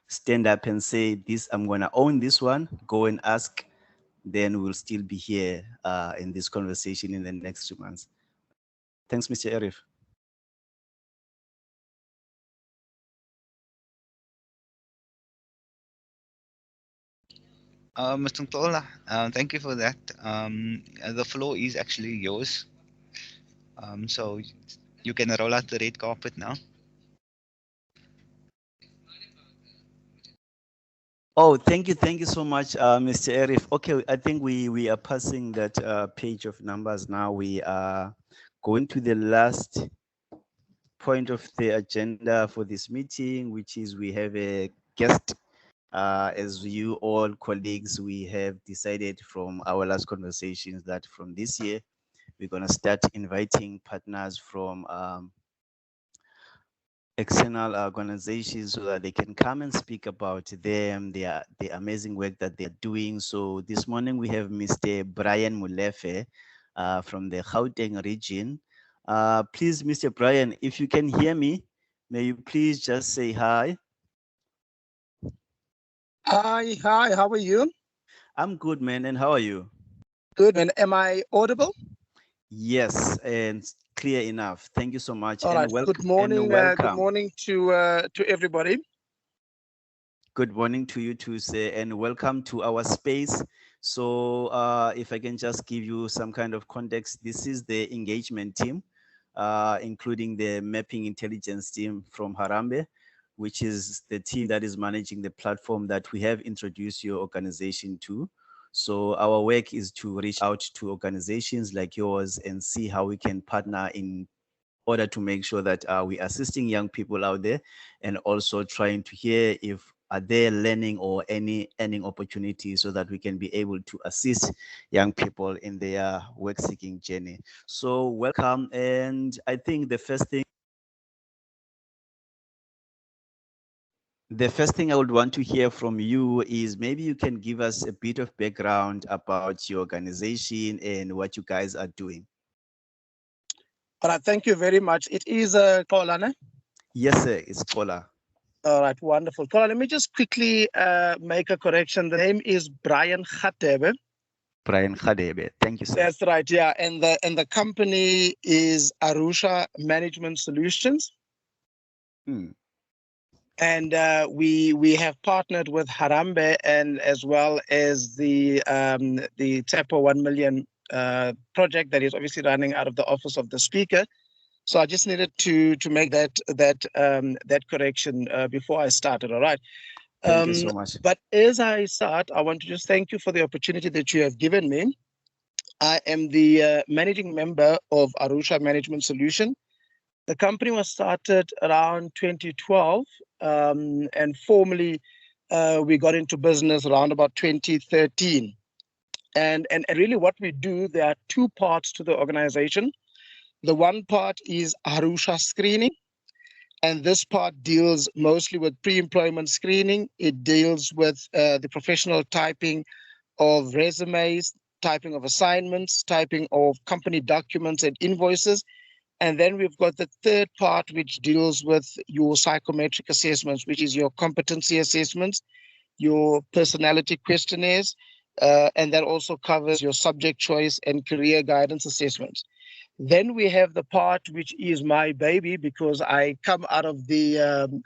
stand up and say, this, I'm going to own this one, go and ask, then we'll still be here in this conversation in the next 2 months. Thanks, Mr. Arif. Mr. Ntola, thank you for that. The floor is actually yours. So you can roll out the red carpet now. Oh, thank you so much, Mr. Arif. Okay, I think we are passing that page of numbers now. We are going to the last point of the agenda for this meeting, which is we have a guest. As you all colleagues, we have decided from our last conversations that from this year, we're going to start inviting partners from external organizations so that they can come and speak about them, the amazing work that they're doing. So this morning we have Mr. Brian Mulefe from the Gauteng region. Please, Mr. Brian, if you can hear me, may you please just say hi. Hi, how are you? I'm good, man. And how are you? Good, man. Am I audible? Yes, and clear enough. Thank you so much. All And right. Good morning. Good morning to everybody. Good morning to you too, sir, and welcome to our space. So if I can just give you some kind of context, this is the engagement team, including the mapping intelligence team from Harambee, which is the team that is managing the platform that we have introduced your organization to. So our work is to reach out to organizations like yours and see how we can partner in order to make sure that we're assisting young people out there, and also trying to hear if are there learning or any earning opportunities so that we can be able to assist young people in their work seeking journey. So welcome. And I think the first thing I would want to hear from you is maybe you can give us a bit of background about your organization and what you guys are doing. All right. Thank you very much. It is Kolana. Yes, sir. It's Kola. All right. Wonderful. Kola, let me just quickly make a correction. The name is Brian Khatebe. Brian Khadebe. Thank you, sir. That's right. Yeah. And the company is Arusha Management Solutions. Hmm. And we have partnered with Harambee and as well as the TEPO 1 million project that is obviously running out of the office of the speaker. So I just needed to make that correction before I started. All right. Thank you so much. But as I start, I want to just thank you for the opportunity that you have given me. I am the managing member of Arusha Management Solution. The company was started around 2012, and formally we got into business around about 2013. And really what we do, there are two parts to the organization. The one part is Arusha screening, and this part deals mostly with pre-employment screening. It deals with the professional typing of resumes, typing of assignments, typing of company documents and invoices. And then we've got the third part, which deals with your psychometric assessments, which is your competency assessments, your personality questionnaires, and that also covers your subject choice and career guidance assessments. Then we have the part which is my baby, because I come out of the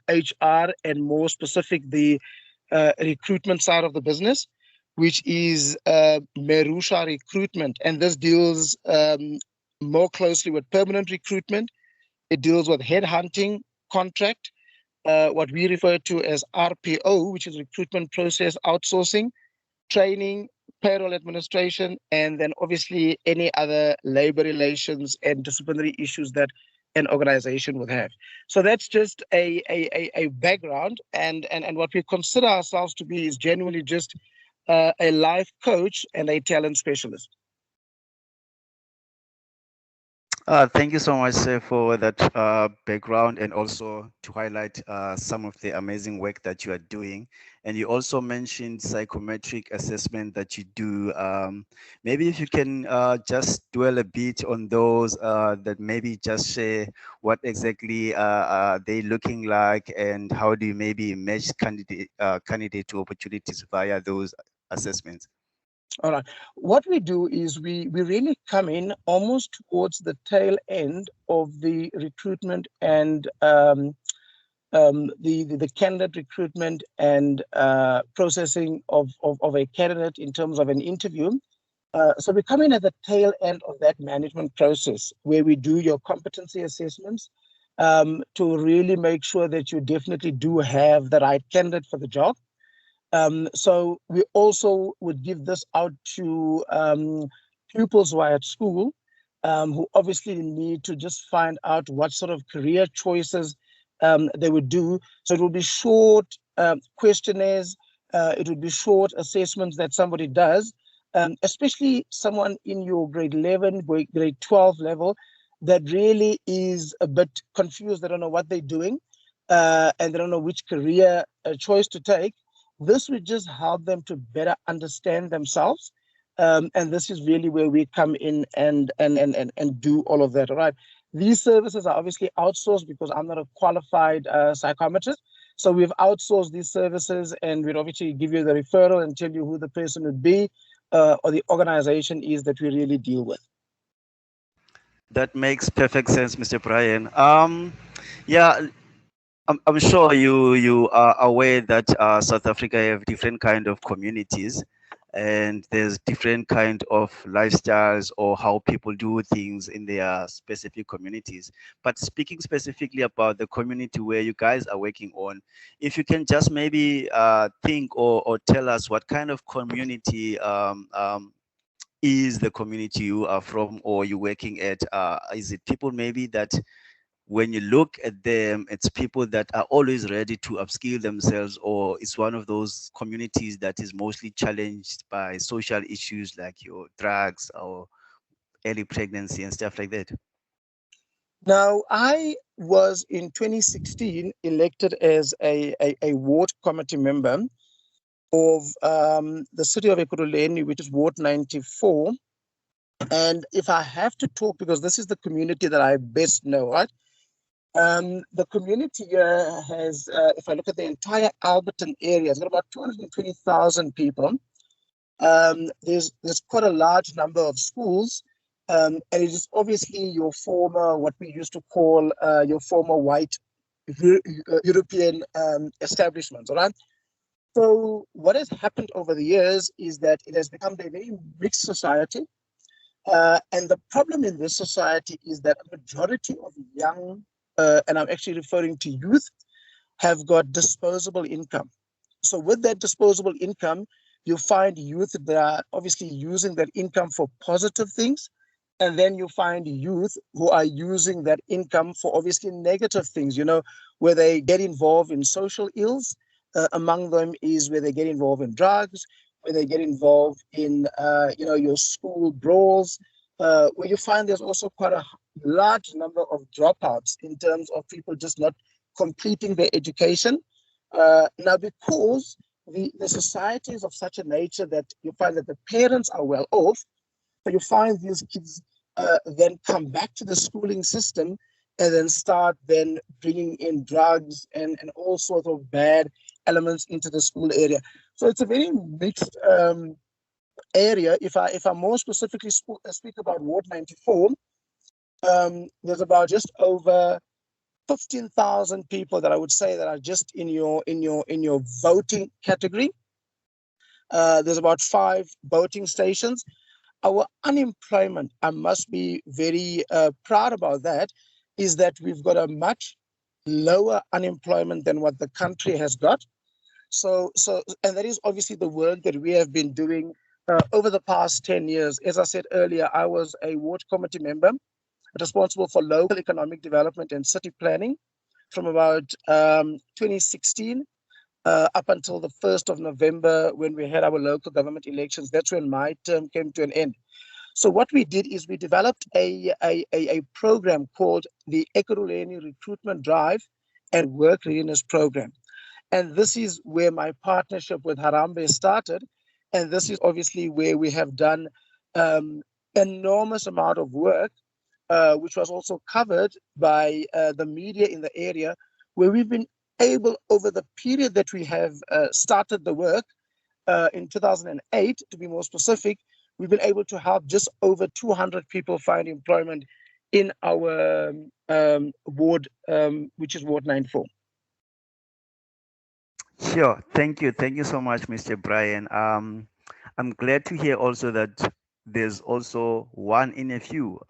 HR and more specific the recruitment side of the business, which is Merusha recruitment. And this deals more closely with permanent recruitment. It deals with headhunting, contract, what we refer to as RPO, which is recruitment process outsourcing, training, payroll administration, and then obviously any other labor relations and disciplinary issues that an organization would have. So that's just a background. And what we consider ourselves to be is genuinely just a life coach and a talent specialist. Thank you so much, sir, for that background and also to highlight some of the amazing work that you are doing. And you also mentioned psychometric assessment that you do. Maybe if you can just dwell a bit on those, that maybe just share what exactly are they looking like and how do you maybe match candidate to opportunities via those assessments? All right. What we do is we really come in almost towards the tail end of the recruitment and the candidate recruitment and processing of a candidate in terms of an interview. So we come in at the tail end of that management process where we do your competency assessments to really make sure that you definitely do have the right candidate for the job. So we also would give this out to pupils who are at school, who obviously need to just find out what sort of career choices they would do. So it will be short questionnaires, it would be short assessments that somebody does, especially someone in your grade 11, grade 12 level that really is a bit confused. They don't know what they're doing and they don't know which career choice to take. This would just help them to better understand themselves. And this is really where we come in and do all of that. All right. These services are obviously outsourced because I'm not a qualified psychometrist. So we've outsourced these services and we'd obviously give you the referral and tell you who the person would be or the organization is that we really deal with. That makes perfect sense, Mr. Brian. Yeah, I'm sure you are aware that South Africa have different kind of communities, and there's different kind of lifestyles or how people do things in their specific communities. But speaking specifically about the community where you guys are working on, if you can just maybe think or tell us what kind of community is the community you are from or you're working at. Is it people maybe that when you look at them, it's people that are always ready to upskill themselves, or it's one of those communities that is mostly challenged by social issues like your drugs or early pregnancy and stuff like that? Now, I was in 2016 elected as a ward committee member of the city of Ekurhuleni, which is Ward 94. And if I have to talk, because this is the community that I best know, right? The community here has, if I look at the entire Alberton area, it's got about 220,000 people. There's quite a large number of schools, and it is obviously your former, what we used to call your former white European establishments, all right? So what has happened over the years is that it has become a very mixed society. And the problem in this society is that a majority of young, and I'm actually referring to youth, have got disposable income. So with that disposable income, you find youth that are obviously using that income for positive things. And then you find youth who are using that income for obviously negative things, where they get involved in social ills. Among them is where they get involved in drugs, where they get involved in, your school brawls, where you find there's also quite a large number of dropouts in terms of people just not completing their education. Now, because the society is of such a nature that you find that the parents are well off, so you find these kids then come back to the schooling system and then start then bringing in drugs and all sorts of bad elements into the school area. So it's a very mixed area. If I more specifically speak about Ward 94, there's about just over 15,000 people that I would say that are just in your voting category. There's about 5 voting stations. Our unemployment, I must be very proud about that, is that we've got a much lower unemployment than what the country has got. And that is obviously the work that we have been doing over the past 10 years. As I said earlier, I was a ward committee member responsible for local economic development and city planning from about 2016 up until the 1st of November when we had our local government elections. That's when my term came to an end. So what we did is we developed a program called the Ekurhuleni Recruitment Drive and Work Readiness Program. And this is where my partnership with Harambee started. And this is obviously where we have done enormous amount of work, which was also covered by the media in the area, where we've been able, over the period that we have started the work, in 2008, to be more specific, we've been able to help just over 200 people find employment in our ward, which is Ward 94. Sure. Thank you. Thank you so much, Mr. Brian. I'm glad to hear also that there's also one in a few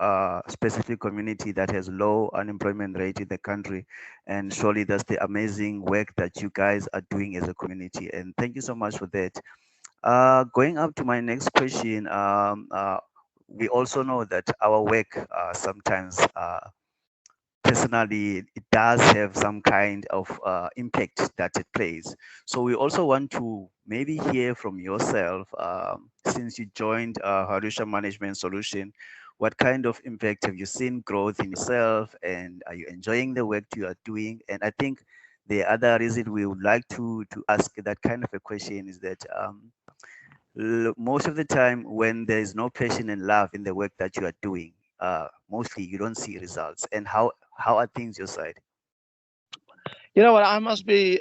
specific community that has low unemployment rate in the country. And surely that's the amazing work that you guys are doing as a community. And thank you so much for that. Going up to my next question, we also know that our work sometimes personally it does have some kind of impact that it plays. So we also want to maybe hear from yourself, since you joined Harusha Management Solution, what kind of impact have you seen growth in yourself, and are you enjoying the work you are doing? And I think the other reason we would like to ask that kind of a question is that most of the time when there is no passion and love in the work that you are doing, mostly you don't see results. And how are things your side? You know what? I must be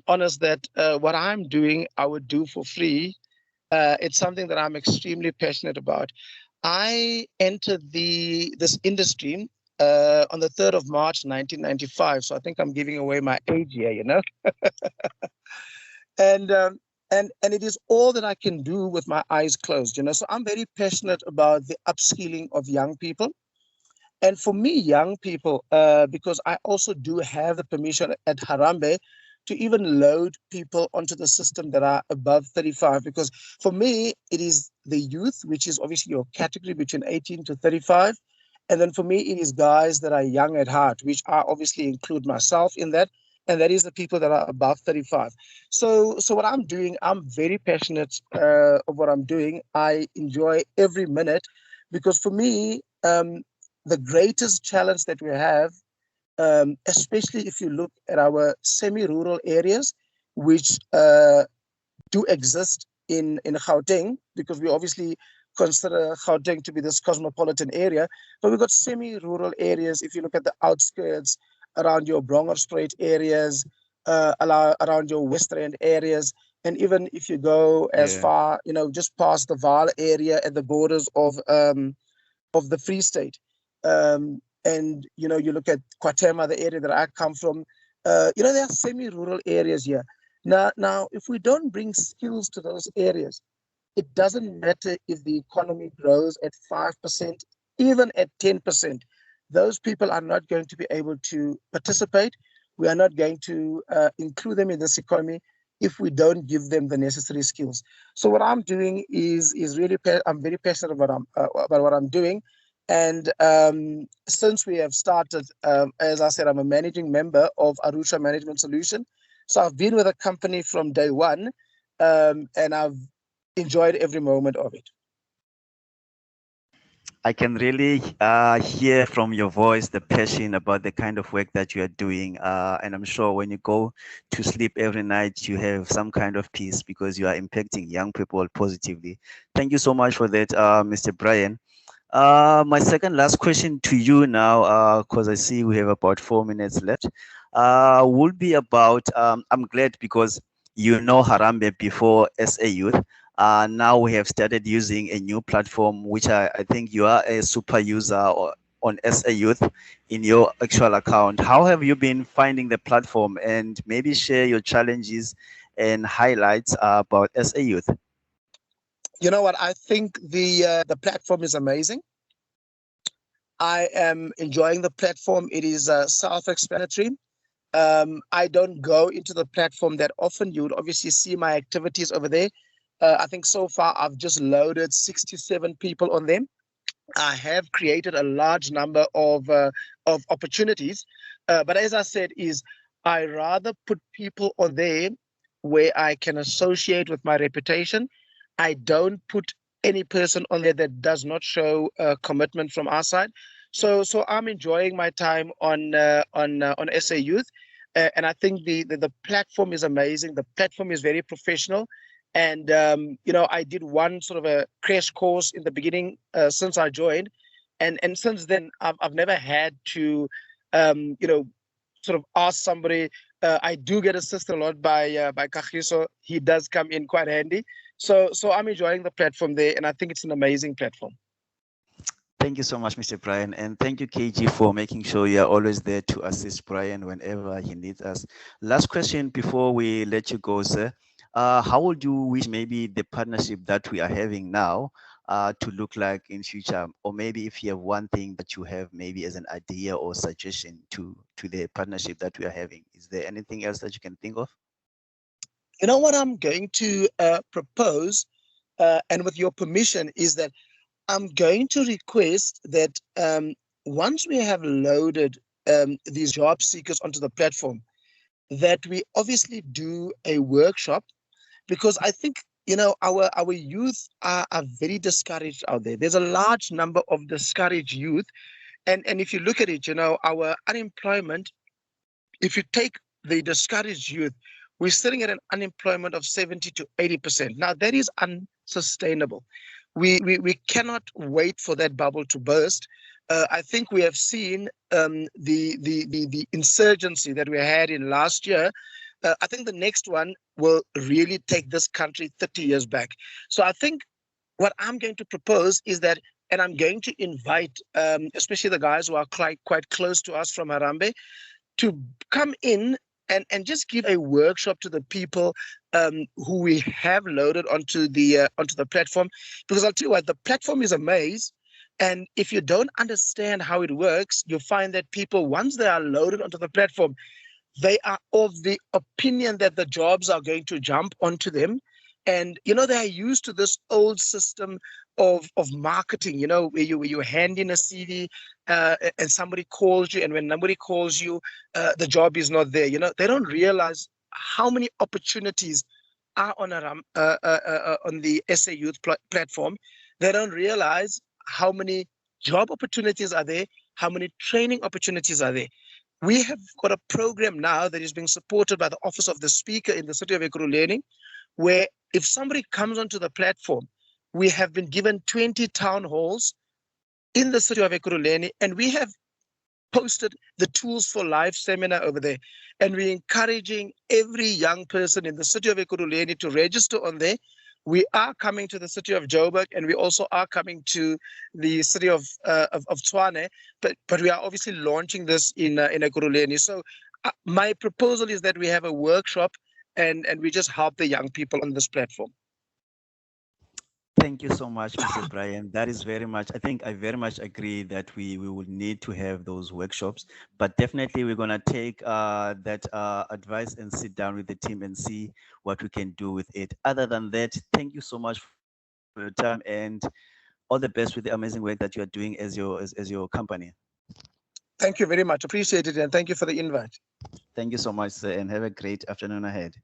honest that what I'm doing, I would do for free. It's something that I'm extremely passionate about. I entered this industry on the 3rd of March, 1995. So I think I'm giving away my age here, you know. and and it is all that I can do with my eyes closed, you know. So I'm very passionate about the upskilling of young people. And for me, young people, because I also do have the permission at Harambee to even load people onto the system that are above 35. Because for me, it is the youth, which is obviously your category between 18 to 35. And then for me, it is guys that are young at heart, which I obviously include myself in that. And that is the people that are above 35. So what I'm doing, I'm very passionate of what I'm doing. I enjoy every minute because for me, the greatest challenge that we have, especially if you look at our semi-rural areas, which do exist in Gauteng, because we obviously consider Gauteng to be this cosmopolitan area, but we've got semi-rural areas. If you look at the outskirts, around your Brongerstrait areas, around your West End areas, and even if you go as Yeah. far, you know, just past the Vaal area at the borders of the Free State. And, you know, you look at Kwatema, the area that I come from, you know, there are semi-rural areas here. Now, if we don't bring skills to those areas, it doesn't matter if the economy grows at 5%, even at 10%. Those people are not going to be able to participate. We are not going to include them in this economy if we don't give them the necessary skills. So what I'm doing is really I'm very passionate about what I'm doing. And since we have started, as I said, I'm a managing member of Arusha Management Solution. So I've been with the company from day one, and I've enjoyed every moment of it. I can really hear from your voice the passion about the kind of work that you are doing. And I'm sure when you go to sleep every night, you have some kind of peace because you are impacting young people positively. Thank you so much for that, Mr. Brian. My second last question to you now, because I see we have about 4 minutes left, would be about, I'm glad because you know Harambee before SA Youth. Now we have started using a new platform, which I think you are a super user on SA Youth in your actual account. How have you been finding the platform, and maybe share your challenges and highlights about SA Youth? You know what? I think the platform is amazing. I am enjoying the platform. It is self-explanatory. I don't go into the platform that often. You would obviously see my activities over there. I think so far I've just loaded 67 people on them. I have created a large number of opportunities, but as I said, is I rather put people on there where I can associate with my reputation. I don't put any person on there that does not show commitment from our side. So I'm enjoying my time on SA Youth, and I think the platform is amazing. The platform is very professional, and I did one sort of a crash course in the beginning since I joined, and since then I've never had to sort of ask somebody. I do get assisted a lot by Kagiso. He does come in quite handy. So I'm enjoying the platform there, and I think it's an amazing platform. Thank you so much, Mr. Brian. And thank you, KG, for making sure you're always there to assist Brian whenever he needs us. Last question before we let you go, sir. How would you wish maybe the partnership that we are having now to look like in future? Or maybe if you have one thing that you have maybe as an idea or suggestion to the partnership that we are having, is there anything else that you can think of? You know what I'm going to propose, and with your permission, is that I'm going to request that once we have loaded these job seekers onto the platform, that we obviously do a workshop, because I think our youth are very discouraged out there. There's a large number of discouraged youth, and if you look at it, our unemployment, if you take the discouraged youth, we're sitting at an unemployment of 70 to 80%. Now that is unsustainable. We cannot wait for that bubble to burst. I think we have seen the insurgency that we had in last year. I think the next one will really take this country 30 years back. So I think what I'm going to propose is that, and I'm going to invite, especially the guys who are quite close to us from Harambee, to come in and just give a workshop to the people who we have loaded onto the platform. Because I'll tell you what, the platform is a maze, and if you don't understand how it works, you'll find that people, once they are loaded onto the platform, they are of the opinion that the jobs are going to jump onto them. And they are used to this old system of marketing, where you hand in a CV and somebody calls you, and when nobody calls you, the job is not there. They don't realize how many opportunities are on the SA Youth platform. They don't realize how many job opportunities are there, how many training opportunities are there. We have got a program now that is being supported by the Office of the Speaker in the city of Ekurhuleni, where if somebody comes onto the platform, we have been given 20 town halls in the city of Ekurhuleni, and we have posted the Tools for Life seminar over there. And we're encouraging every young person in the city of Ekurhuleni to register on there. We are coming to the city of Joburg, and we also are coming to the city of Tshwane, but we are obviously launching this in Ekurhuleni. So my proposal is that we have a workshop, and we just help the young people on this platform. Thank you so much, Mr. Brian. That is very much, I think I very much agree that we will need to have those workshops, but definitely we're going to take that advice and sit down with the team and see what we can do with it. Other than that, thank you so much for your time, and all the best with the amazing work that you are doing as your company. Thank you very much. Appreciate it, and thank you for the invite. Thank you so much, sir, and have a great afternoon ahead.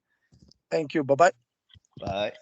Thank you. Bye-bye. Bye.